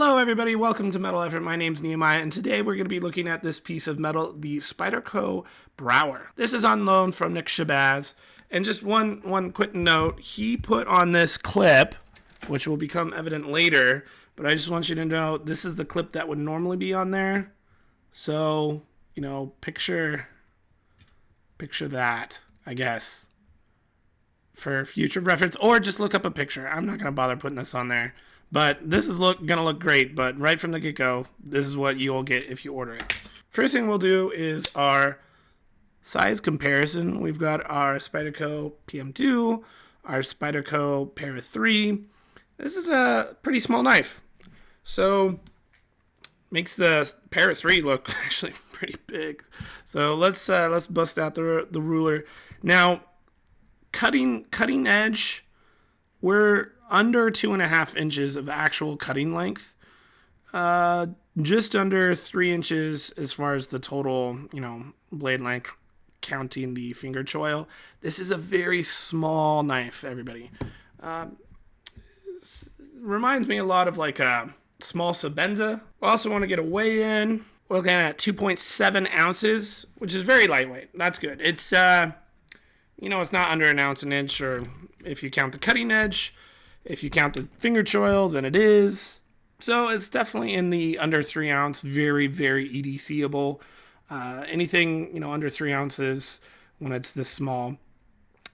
Hello everybody, welcome to Metal Effort. My name's Nehemiah, and today we're going to be looking at this piece of metal, the Spyderco Brouwer. This is on loan from Nick Shabazz, and just one quick note, he put on this clip, which will become evident later, but I just want you to know this is the clip that would normally be on there. So, picture that, I guess, for future reference, or just look up a picture. I'm not going to bother putting this on there. But this is gonna look great, but right from the get-go, this is what you'll get if you order it. First thing we'll do is our size comparison. We've got our Spyderco PM2, our Spyderco Para 3. This is a pretty small knife, so makes the Para 3 look actually pretty big. So let's bust out the ruler. Now, cutting edge, we're under 2.5 inches of actual cutting length, just under 3 inches as far as the total, blade length, counting the finger choil. This is a very small knife, everybody. Reminds me a lot of like a small Sebenza. We also want to get a weigh in. We're looking at 2.7 ounces, which is very lightweight. That's good. It's, it's not under an ounce an inch, or if you count the cutting edge. If you count the finger choil, then it is. So it's definitely in the under 3 ounce, very, very EDCable. Anything, under 3 ounces when it's this small,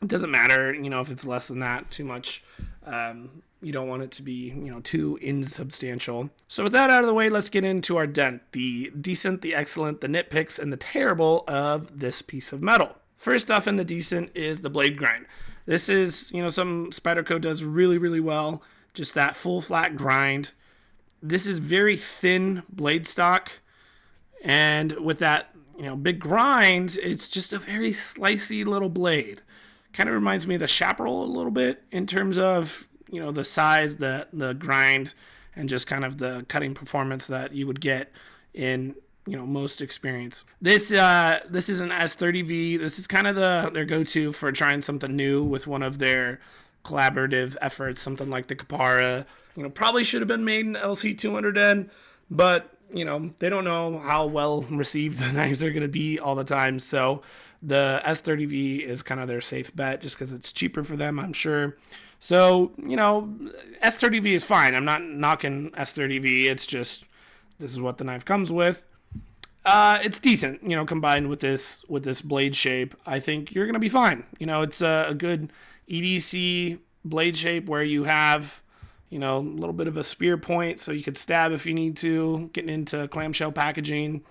it doesn't matter, if it's less than that too much. You don't want it to be, too insubstantial. So with that out of the way, let's get into our dent. The decent, the excellent, the nitpicks, and the terrible of this piece of metal. First off in the decent is the blade grind. This is, some Spyderco does really, really well. Just that full flat grind. This is very thin blade stock. And with that, big grind, it's just a very slicey little blade. Kind of reminds me of the Chaparral a little bit in terms of, the size, the grind, and just kind of the cutting performance that you would get in most experience. This is an S30V. This is kind of their go-to for trying something new with one of their collaborative efforts, something like the Capara. Probably should have been made in LC200N, but they don't know how well received the knives are going to be all the time. So the S30V is kind of their safe bet just because it's cheaper for them, I'm sure. So, S30V is fine. I'm not knocking S30V. It's just, this is what the knife comes with. It's decent, combined with this blade shape. I think you're going to be fine. It's a good EDC blade shape where you have, a little bit of a spear point so you could stab if you need to, getting into clamshell packaging.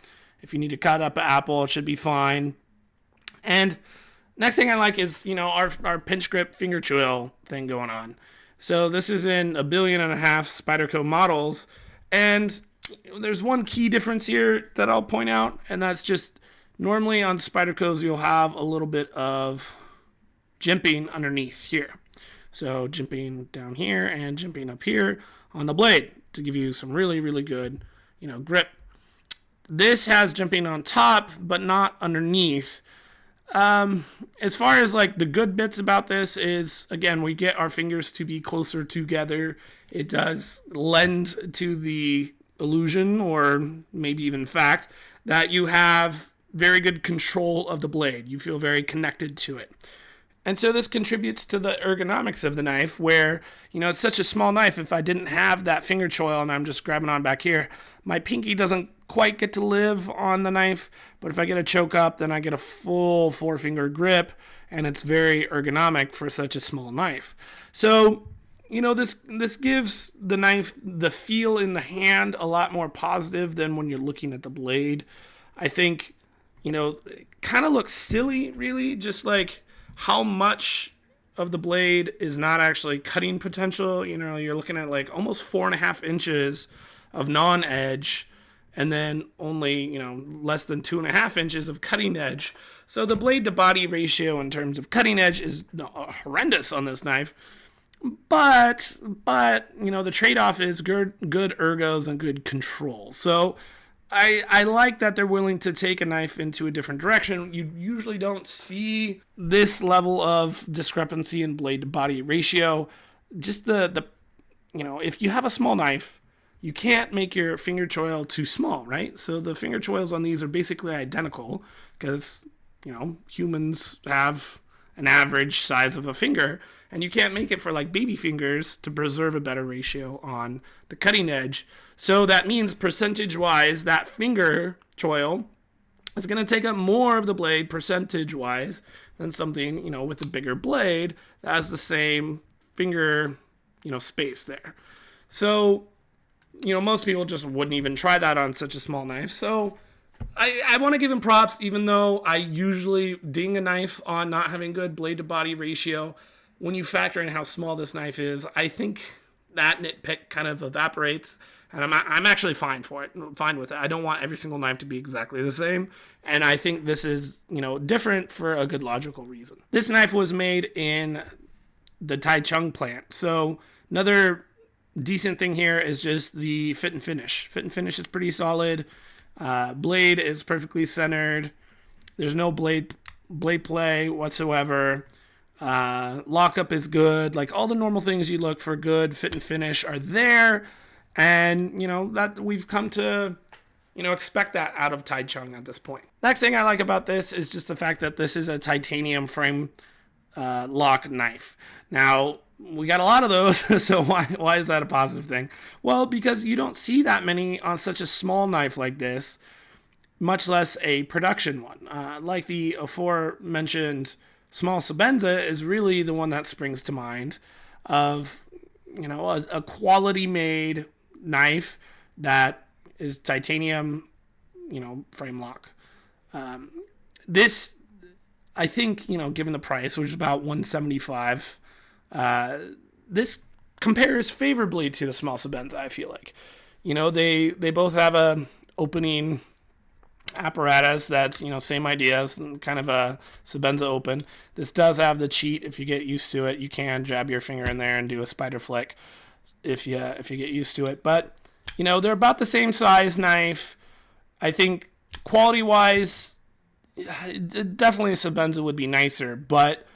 If you need to cut up an apple, it should be fine. And next thing I like is, our pinch grip finger choil thing going on. So this is in 1.5 billion Spyderco models, and there's one key difference here that I'll point out, and that's just normally on Spydercos you'll have a little bit of jimping underneath here. So jimping down here and jimping up here on the blade to give you some really, really good, grip. This has jimping on top, but not underneath. As far as like the good bits about this is, again, we get our fingers to be closer together. It does lend to the illusion, or maybe even fact, that you have very good control of the blade. You feel very connected to it. And so this contributes to the ergonomics of the knife where, it's such a small knife. If I didn't have that finger choil and I'm just grabbing on back here, my pinky doesn't quite get to live on the knife. But if I get a choke up, then I get a full 4-finger grip, and it's very ergonomic for such a small knife. So, this gives the knife the feel in the hand a lot more positive than when you're looking at the blade. I think, it kind of looks silly, really, just like how much of the blade is not actually cutting potential. You're looking at like almost 4.5 inches of non-edge, and then only, less than 2.5 inches of cutting edge. So the blade to body ratio in terms of cutting edge is horrendous on this knife. But the trade-off is good ergos and good control. So I like that they're willing to take a knife into a different direction. You usually don't see this level of discrepancy in blade to body ratio. Just if you have a small knife, you can't make your finger choil too small, right? So the finger choils on these are basically identical because, humans have an average size of a finger, and you can't make it for like baby fingers to preserve a better ratio on the cutting edge. So that means percentage-wise, that finger choil is going to take up more of the blade percentage-wise than something, with a bigger blade that has the same finger, space there. So, most people just wouldn't even try that on such a small knife. So I want to give him props, even though I usually ding a knife on not having good blade to body ratio. When you factor in how small this knife is, I think that nitpick kind of evaporates, and I'm actually fine with it. I don't want every single knife to be exactly the same, and I think this is, different for a good logical reason. This knife was made in the Taichung plant, so another decent thing here is just the fit and finish. Fit and finish is pretty solid. Blade is perfectly centered. There's no blade play whatsoever. Lockup is good. Like all the normal things you look for good fit and finish are there. And, that we've come to, expect that out of Taichung at this point. Next thing I like about this is just the fact that this is a titanium frame lock knife. Now, we got a lot of those, so why is that a positive thing? Well, because you don't see that many on such a small knife like this, much less a production one. Like the aforementioned small Sebenza is really the one that springs to mind of, a quality made knife that is titanium, frame lock. This, I think, given the price, which is about $175, this compares favorably to the small Sebenza, I feel like. They both have a opening apparatus that's, same ideas, kind of a Sebenza open. This does have the cheat. If you get used to it, you can jab your finger in there and do a spider flick if you get used to it. But, they're about the same size knife. I think quality-wise, definitely a Sebenza would be nicer, but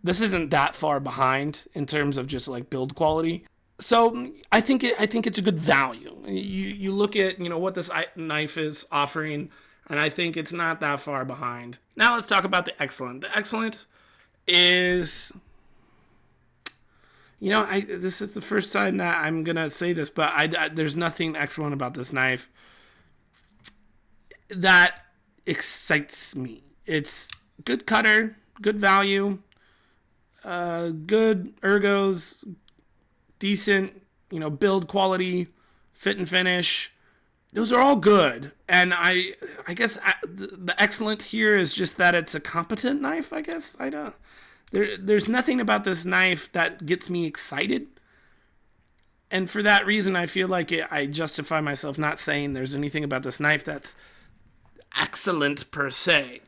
this isn't that far behind in terms of just like build quality. So I think it's a good value. You look at, what this knife is offering, and I think it's not that far behind. Now let's talk about the Excellent. The Excellent is, this is the first time that I'm going to say this, but there's nothing excellent about this knife that excites me. It's good cutter, good value, good ergos, decent, build quality, fit and finish. Those are all good. And I guess the excellent here is just that it's a competent knife, I guess. There's nothing about this knife that gets me excited. And for that reason, I feel like I justify myself not saying there's anything about this knife that's excellent per se.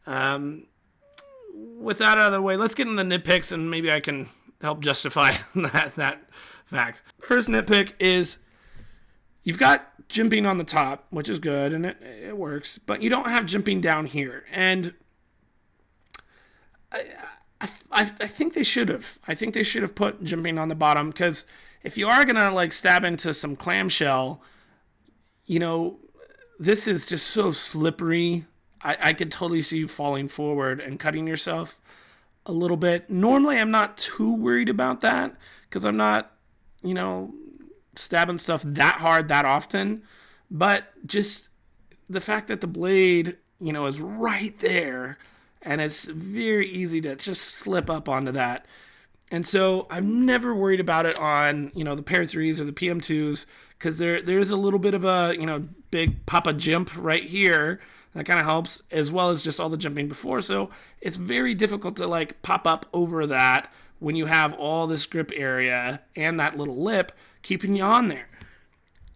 With that out of the way, let's get into nitpicks, and maybe I can help justify that fact. First nitpick is you've got jimping on the top, which is good, and it works, but you don't have jimping down here. And I think they should have. I think they should have put jimping on the bottom, because if you are going to like stab into some clamshell, this is just so slippery. I could totally see you falling forward and cutting yourself a little bit. Normally, I'm not too worried about that because I'm not, stabbing stuff that hard that often. But just the fact that the blade, is right there, and it's very easy to just slip up onto that. And so I'm never worried about it on, the Pair 3s or the PM2s, because there's a little bit of a, big Papa jimp right here. That kind of helps, as well as just all the jumping before. So it's very difficult to like pop up over that when you have all this grip area and that little lip keeping you on there.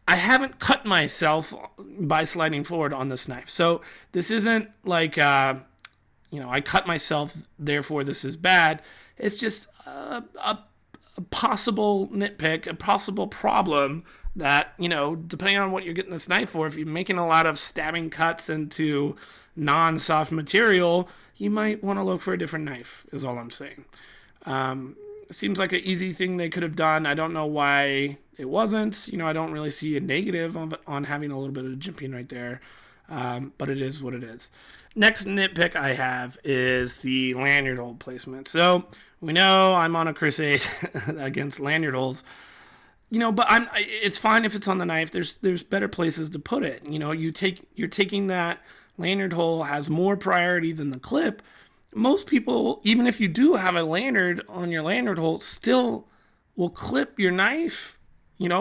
I haven't cut myself by sliding forward on this knife. So this isn't like, I cut myself, therefore this is bad. It's just a possible nitpick, a possible problem that, depending on what you're getting this knife for, if you're making a lot of stabbing cuts into non-soft material, you might want to look for a different knife, is all I'm saying. Seems like an easy thing they could have done. I don't know why it wasn't. I don't really see a negative on having a little bit of jimping right there, but it is what it is. Next nitpick I have is the lanyard hole placement. So we know I'm on a crusade against lanyard holes. But it's fine if it's on the knife. There's better places to put it. You're taking that lanyard hole has more priority than the clip. Most people, even if you do have a lanyard on your lanyard hole, still will clip your knife.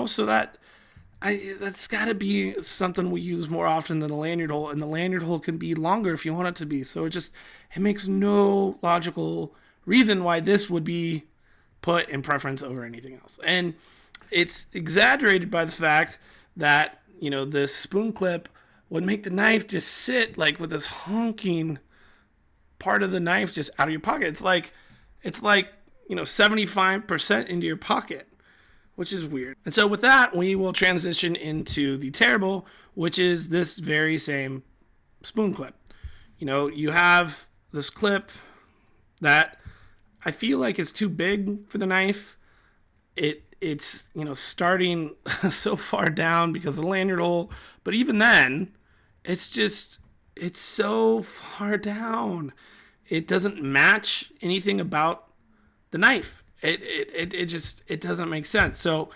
So that's got to be something we use more often than a lanyard hole, and the lanyard hole can be longer if you want it to be. So it makes no logical reason why this would be put in preference over anything else. And it's exaggerated by the fact that, this spoon clip would make the knife just sit like with this honking part of the knife just out of your pocket. It's like 75% into your pocket, which is weird. And so with that, we will transition into the terrible, which is this very same spoon clip. You have this clip that I feel like is too big for the knife. It's starting so far down because of the lanyard hole, but even then, it's so far down. It doesn't match anything about the knife. It doesn't make sense. So,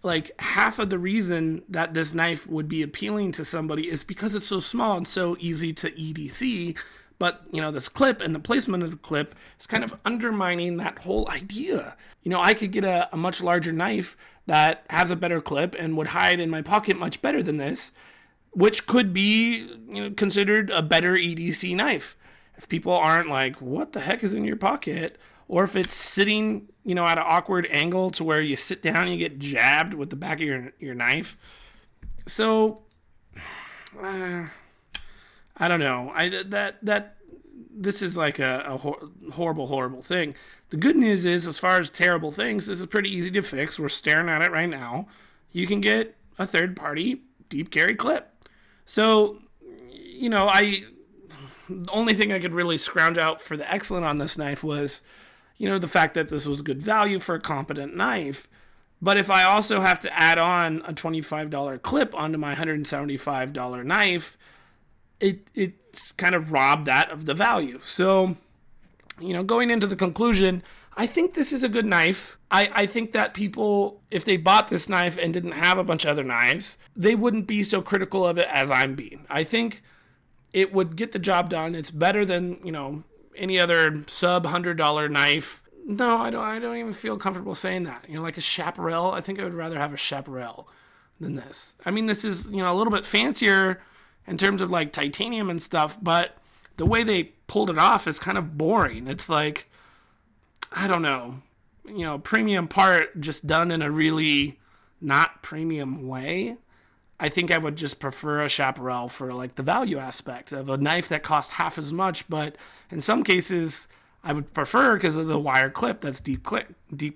like, half of the reason that this knife would be appealing to somebody is because it's so small and so easy to EDC. But, this clip and the placement of the clip is kind of undermining that whole idea. I could get a much larger knife that has a better clip and would hide in my pocket much better than this, which could be considered a better EDC knife. If people aren't like, what the heck is in your pocket? Or if it's sitting, at an awkward angle to where you sit down and you get jabbed with the back of your knife. So, I don't know. This is like a horrible thing. The good news is, as far as terrible things, this is pretty easy to fix. We're staring at it right now. You can get a third-party deep carry clip. So, the only thing I could really scrounge out for the excellent on this knife was, the fact that this was good value for a competent knife. But if I also have to add on a $25 clip onto my $175 knife, it's kind of robbed that of the value. So, going into the conclusion, I think this is a good knife. I think that people, if they bought this knife and didn't have a bunch of other knives, they wouldn't be so critical of it as I'm being. I think it would get the job done. It's better than, any other sub $100 knife. No, I don't even feel comfortable saying that. Like a Chaparral. I think I would rather have a Chaparral than this. I mean, this is, a little bit fancier in terms of like titanium and stuff, but the way they pulled it off is kind of boring. It's like, I don't know, premium part just done in a really not premium way. I think I would just prefer a Chaparral for like the value aspect of a knife that costs half as much, but in some cases I would prefer because of the wire clip that's deep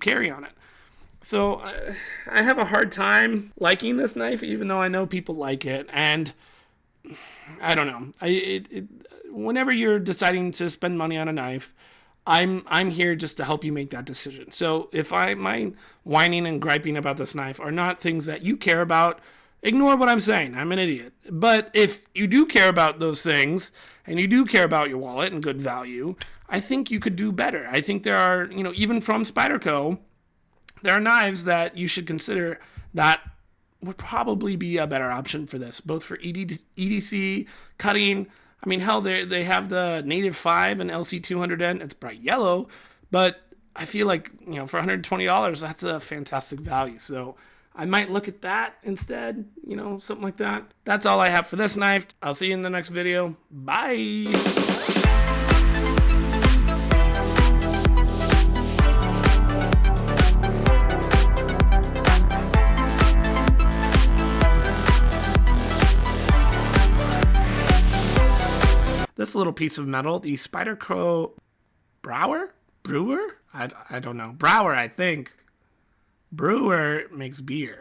carry on it. So I have a hard time liking this knife, even though I know people like it, and I don't know. Whenever you're deciding to spend money on a knife, I'm here just to help you make that decision. So if my whining and griping about this knife are not things that you care about, ignore what I'm saying. I'm an idiot. But if you do care about those things, and you do care about your wallet and good value, I think you could do better. I think there are, even from Spyderco, there are knives that you should consider that would probably be a better option for this, both for EDC, cutting. I mean, hell, they have the Native 5 and LC200N. It's bright yellow, but I feel like, for $120, that's a fantastic value. So I might look at that instead, something like that. That's all I have for this knife. I'll see you in the next video. Bye. This little piece of metal, the Spyderco Brouwer? I don't know. Brouwer, I think. Brouwer makes beer.